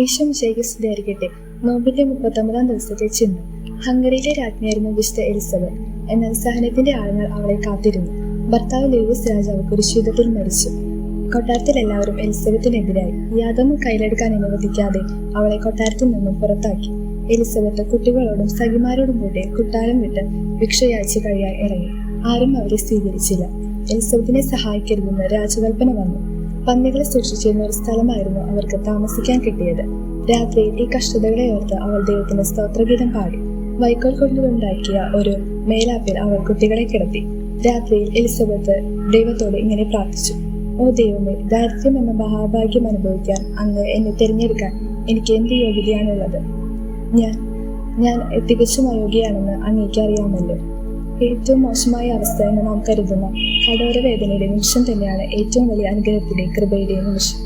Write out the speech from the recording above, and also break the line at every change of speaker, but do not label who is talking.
ഈശോ മിശിഹായ്ക്ക് സ്തുതിയായിരിക്കട്ടെ. നോമ്പിന്റെ 39-ാം ദിവസത്തെ ചിഹ്നം. ഹംഗറിയിലെ രാജ്ഞിയായിരുന്നു വിശുദ്ധ എലിസബത്ത്. എന്നാൽ സഹനത്തിന്റെ ആഴങ്ങൾ അവളെ കാത്തിരുന്നു. ഭർത്താവ് ലൂയിസ് രാജാവ് കുരിശുയുദ്ധത്തിൽ മരിച്ചു. കൊട്ടാരത്തിൽ എല്ലാവരും എലിസബത്തിനെതിരായി. യാതൊന്നും കയ്യിലെടുക്കാൻ അനുവദിക്കാതെ അവളെ കൊട്ടാരത്തിൽ നിന്നും പുറത്താക്കി. എലിസബത്ത് കുട്ടികളോടും സഖിമാരോടും കൂടെ കൊട്ടാരം വിട്ട് ഭിക്ഷയാഴ്ച കഴിയാൻ ഇറങ്ങി. ആരും അവരെ സ്വീകരിച്ചില്ല. എലിസബത്തിനെ സഹായിക്കരുതെന്ന് രാജകൽപ്പന വന്നു. പന്നികളെ സൂക്ഷിച്ചിരുന്ന ഒരു സ്ഥലമായിരുന്നു അവർക്ക് താമസിക്കാൻ കിട്ടിയത്. രാത്രിയിൽ ഈ കഷ്ടതകളെ ഓർത്ത് അവൾ ദൈവത്തിന് സ്തോത്രഗീതം പാടി. വൈക്കോൽ കൊണ്ടുണ്ടാക്കിയ ഒരു മേലാപ്പിൽ അവൾ കുട്ടികളെ കിടത്തി. രാത്രിയിൽ എലിസബത്ത് ദൈവത്തോട് ഇങ്ങനെ പ്രാർത്ഥിച്ചു: ഓ ദൈവമേ, ദാരിദ്ര്യം എന്ന മഹാഭാഗ്യം അനുഭവിക്കാൻ അങ്ങ് എന്നെ തിരഞ്ഞെടുക്കാൻ എനിക്ക് എന്ത് യോഗ്യതയാണുള്ളത്? ഞാൻ തികച്ചും അയോഗ്യയാണെന്ന് അങ്ങേക്ക് അറിയാമല്ലോ. ഏറ്റവും മോശമായ അവസ്ഥ എന്ന് നാം കരുതുന്ന കഠോര വേദനയുടെ നിമിഷം തന്നെയാണ് ഏറ്റവും വലിയ അനുഗ്രഹത്തിന്റെയും കൃപയുടെയും നിമിഷം.